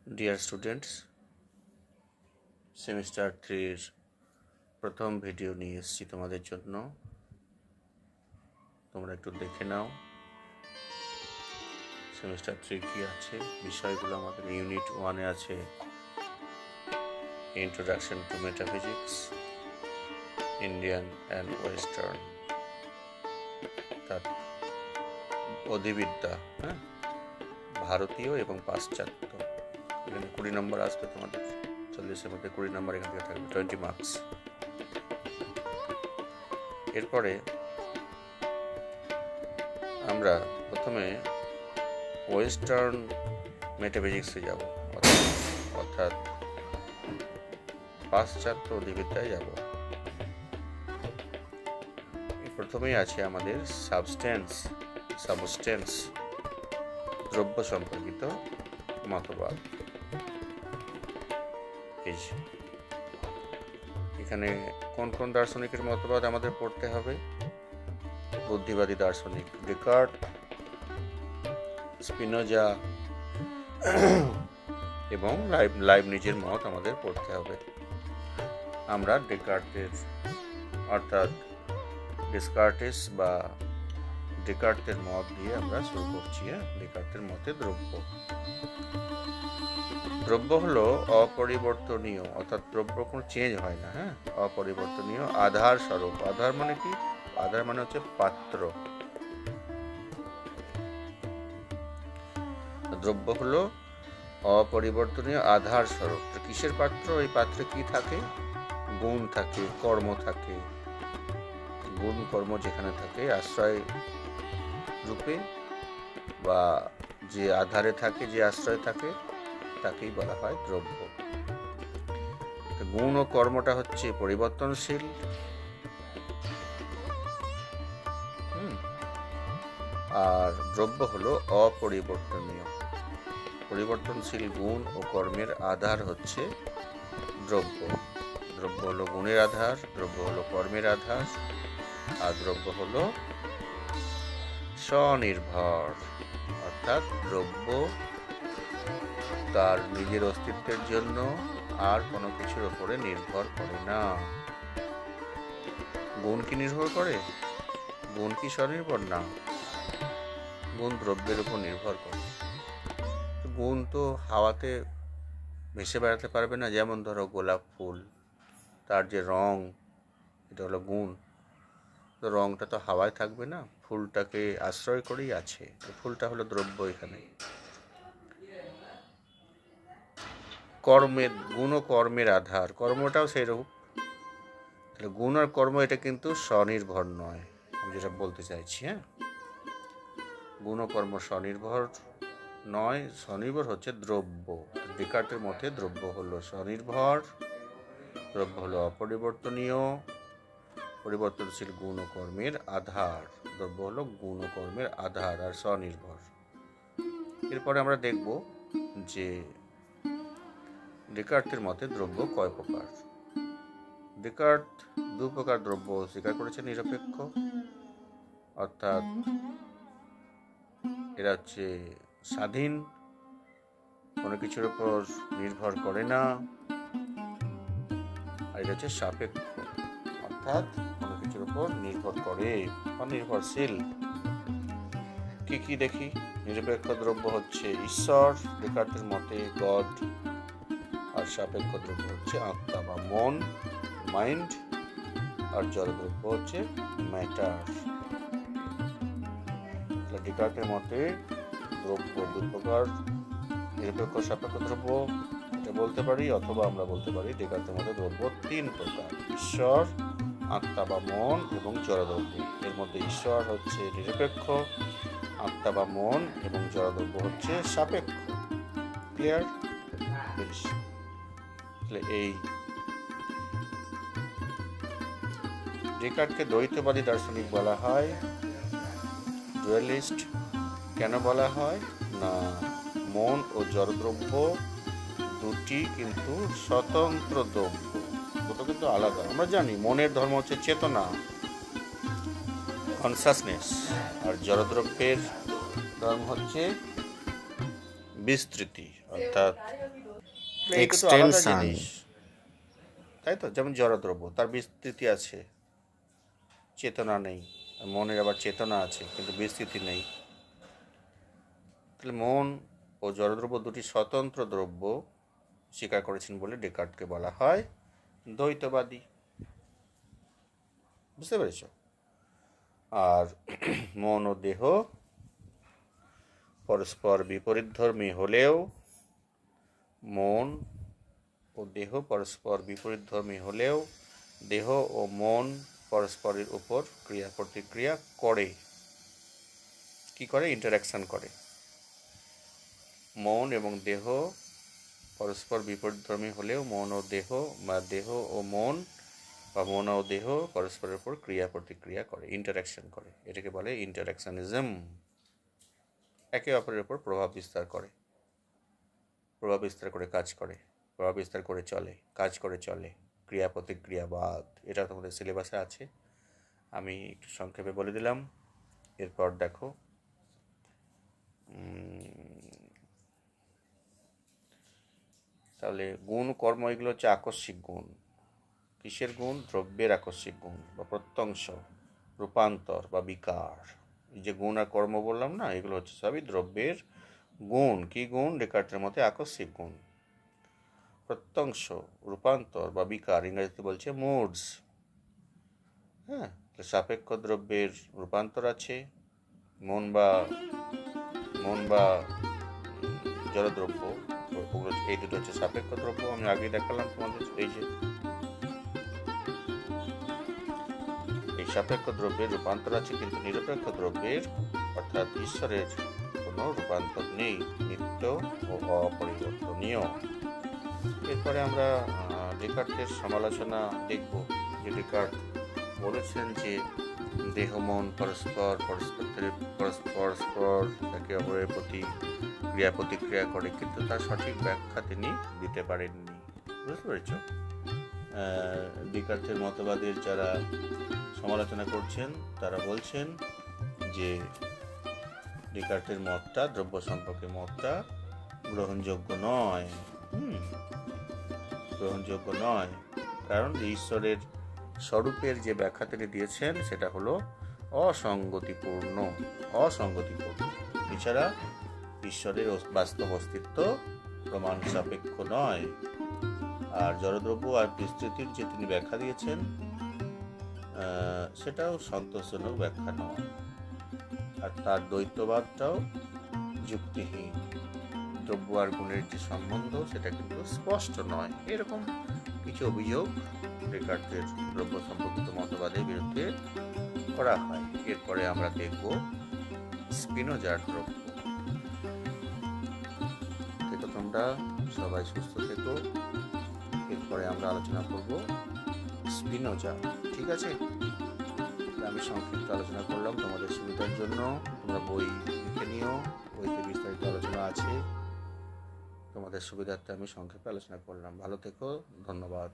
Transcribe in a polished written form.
Dear students, semester 3-র প্রথম video নিয়ে এসেছি তোমাদের জন্য। তোমরা একটু দেখে নাও সেমিস্টার 3 কি আছে। বিষয়গুলো আমাদের ইউনিট 1-এ আছে introduction to metaphysics, Indian and western, তার অধিবিদ্যা, ভারতীয় এবং পাশ্চাত্য। এখানে 20 নম্বর আসবে তোমাদের, 40-এর মধ্যে 20 নম্বর এখান থেকে থাকবে, 20 মার্কস। এরপরে আমরা প্রথমে ওয়েস্টার্ন মেটাফিজিক্সে যাব, অর্থাৎ পাশ্চাত্য অধিবিদ্যায় যাব। প্রথমেই আছে আমাদের সাবস্টেন্স দ্রব্য সম্পর্কিত মতবাদ। এখানে কোন কোন দার্শনিকের মতবাদ আমাদের পড়তে হবে? বুদ্ধিবাদী দার্শনিক ডেকার্ট, স্পিনোজা এবং লাইবনিজের মত আমাদের পড়তে হবে। আমরা ডেকার্টের অর্থাৎ ডেসকার্টেস বা ডেকার্টের মত দিয়ে আমরা শুরু করছি। ডেকার্টের মতে দ্রব্য হলো অপরিবর্তনীয়, অর্থাৎ দ্রব্য কোনো চেঞ্জ হয় না, অপরিবর্তনীয় আধার স্বরূপ। আধার মানে কি? আধার মানে হচ্ছে পাত্র। দ্রব্য হলো অপরিবর্তনীয় আধার স্বরূপ। কিসের পাত্র? এই পাত্রে কি থাকে? গুণ থাকে, কর্ম থাকে। গুণ কর্ম যেখানে থাকে আশ্রয় রূপে বা যে আধারে থাকে, যে আশ্রয় থাকে, তাকেই বলা হয় দ্রব্য। গুণ ও কর্মটা হচ্ছে পরিবর্তনশীল, আর দ্রব্য হলো অপরিবর্তনীয়। পরিবর্তনশীল গুণ ও কর্মের আধার হচ্ছে দ্রব্য। দ্রব্য হলো গুণের আধার, দ্রব্য হলো কর্মের আধার, আর দ্রব্য হলো স্বনির্ভর। অর্থাৎ দ্রব্য তার নিজের অস্তিত্বের জন্য আর কোনো কিছুর উপরে নির্ভর করে না। গুণ কি নির্ভর করে? গুণ কি স্বনির্ভর? না, গুণ দ্রব্যের উপর নির্ভর করে। গুণ তো হাওয়াতে ভেসে বেড়াতে পারবে না। যেমন ধরো গোলাপ ফুল, তার যে রং, এটা হলো গুণ। তো রংটা তো হাওয়ায় থাকবে না, ফুলটাকে আশ্রয় করেই আছে। ফুলটা হলো দ্রব্য। এখানে কর্মের গুণ ও কর্মের আধার, কর্মটাও সেই রূপ। তাহলে গুণ আর কর্ম এটা কিন্তু স্বনির্ভর নয়, আমি যেটা বলতে চাইছি। গুণ ও কর্ম স্বনির্ভর নয়, স্বনির্ভর হচ্ছে দ্রব্য। ডেকার্টের মতে দ্রব্য হলো স্বনির্ভর, দ্রব্য হলো অপরিবর্তনীয়, পরিবর্তনশীল গুণ ও কর্মের আধার। দ্রব্য হলো গুণ ও কর্মের আধার আর স্বনির্ভর। এরপরে আমরা দেখব যে ডেকার্টের মতে দ্রব্য কয় প্রকার। ডেকার্ট 2 প্রকার দ্রব্য স্বীকার করেছে নিরপেক্ষ, অর্থাৎ এরা হচ্ছে স্বাধীন, কোনো কিছুর উপর নির্ভর করে না। আর এটা হচ্ছে সাপেক্ষ, অর্থাৎ কোনো কিছুর উপর নির্ভর করে বা নির্ভরশীল। কি কি দেখি? নিরপেক্ষ দ্রব্য হচ্ছে ঈশ্বর, ডেকার্টের মতে গড। আর সাপেক্ষ দ্রব্য হচ্ছে আত্মা বা মন, মাইন্ড। আর জড় দ্রব্য হচ্ছে ম্যাটার। ডেকার্টের মতে দ্রব্য 2 প্রকার, নিরপেক্ষ সাপেক্ষ দ্রব্য এটা বলতে পারি, অথবা আমরা বলতে পারি ডেকার্টের মতে দ্রব্য 3 প্রকার: ঈশ্বর, আত্মা বা মন এবং জড়দ্রব্য। এর মধ্যে ঈশ্বর হচ্ছে নিরপেক্ষ, আত্মা বা মন এবং জড়দ্রব্য হচ্ছে সাপেক্ষ। ক্লিয়ার? এই ডেকার্টকে দ্বৈতবাদী দার্শনিক বলা হয়, ডুয়ালিস্ট। কেন বলা হয়? না, মন ও জড়দ্রব্য দুটি কিন্তু স্বতন্ত্র দ্রব্য, দুটো কিন্তু আলাদা। আমরা জানি মনের ধর্ম হচ্ছে চেতনা, কনসাসনেস, আর জড়দ্রব্যের ধর্ম হচ্ছে বিস্তৃতি, অর্থাৎ এই দুটো আলাদা এক্সটেনশন। জিনিস, তাই তো। যেমন জড়দ্রব্য, তার বিস্তৃতি আছে, চেতনা নেই। মনের আবার চেতনা আছে কিন্তু বিস্তৃতি নেই। তাহলে মন ও জড়দ্রব্য দুটি স্বতন্ত্র দ্রব্য স্বীকার করেছেন বলে ডেকার্টকে বলা হয় দ্বৈতবাদী। বুঝতে পেরেছ? আর মন ও দেহ পরস্পর বিপরীতধর্মী হলেও মন ও দেহ পরস্পর বিপরীতধর্মী হলেও দেহ ও মন পরস্পরের উপর ক্রিয়া প্রতিক্রিয়া করে। কি করে? ইন্টারাকশন করে। মন এবং দেহ পরস্পর বিপরীতধর্মী হলেও মন ও দেহ বা দেহ ও মন বা মন ও দেহ পরস্পরের উপর ক্রিয়া প্রতিক্রিয়া করে, ইন্টারাকশন করে। এটাকে বলে ইন্টারাকশনিজম। একে অপরের উপর প্রভাব বিস্তার করে, প্রভাব বিস্তার করে কাজ করে, প্রভাব বিস্তার করে চলে, কাজ করে চলে, ক্রিয়া প্রতিক্রিয়াবাদ। এটা তোমাদের সিলেবাসে আছে, আমি একটু সংক্ষেপে বলে দিলাম। এরপর দেখো, তাহলে গুণ কর্ম এগুলো হচ্ছে আকস্মিক গুণ। কিসের গুণ? দ্রব্যের আকস্মিক গুণ বা প্রত্যংশ, রূপান্তর বা বিকার। এই যে গুণ আর কর্ম বললাম না, এগুলো হচ্ছে সবই দ্রব্যের গুণ। কি গুণ? ডেকার্টের মতে আকস্মিক গুণ। প্রত্যংশ, রূপান্তর বা বিকার ইংরেজিতে বলছে মুডস। হ্যাঁ, সাপেক্ষ দ্রব্যের রূপান্তর আছে, মন বা জড়দ্রব্য, ওগুলো এই দুটো হচ্ছে সাপেক্ষ দ্রব্য। আমি আগে দেখালাম তোমাদের, এই যে এই সাপেক্ষ দ্রব্যের রূপান্তর আছে, কিন্তু নিরপেক্ষ দ্রব্যের অর্থাৎ ঈশ্বরের কোনো রূপান্তর নেই, নিত্য ও অপরিবর্তনীয়। এরপরে আমরা ডেকার্টের সমালোচনা দেখব। যে ডেকার্ট বলেছেন যে দেহ মন পরস্পর একে অপরের প্রতি ক্রিয়া প্রতিক্রিয়া করে, কিন্তু তার সঠিক ব্যাখ্যা তিনি দিতে পারেননি। বুঝতে পেরেছ? ডেকার্টের মতবাদের যারা সমালোচনা করছেন তারা বলছেন যে ডেকার্টের মতটা, দ্রব্য সম্পর্কে মতটা গ্রহণযোগ্য নয়। গ্রহণযোগ্য নয়, কারণ ঈশ্বরের স্বরূপের যে ব্যাখ্যা তিনি দিয়েছেন সেটা হলো অসঙ্গতিপূর্ণ। এছাড়া ঈশ্বরের বাস্তব অস্তিত্ব প্রমাণ সাপেক্ষ নয়। আর জড়দ্রব্য আর বিস্তৃতির যে তিনি ব্যাখ্যা দিয়েছেন সেটাও সন্তোষজনক ব্যাখ্যা নয়। আর তার দ্বৈতবাদটাও যুক্তিহীন। দ্রব্য আর গুণের যে সম্বন্ধ সেটা কিন্তু স্পষ্ট নয়। এরকম কিছু অভিযোগ ডেকার্টের দ্রব্য সম্পর্কিত মতবাদের বিরুদ্ধে করা হয়। এরপরে আমরা দেখব স্পিনোজার দ্রব্য। তো তোমরা সবাই সুস্থ থেকো। এরপরে আমরা আলোচনা করব স্পিনোজা। ঠিক আছে? আমি সংক্ষিপ্ত আলোচনা করলাম তোমাদের সুবিধার জন্য। তোমরা বই লিখে নিও, বইতে বিস্তারিত আলোচনা আছে। তোমাদের সুবিধার্থে আমি সংক্ষেপে আলোচনা করলাম। ভালো থেকো, ধন্যবাদ।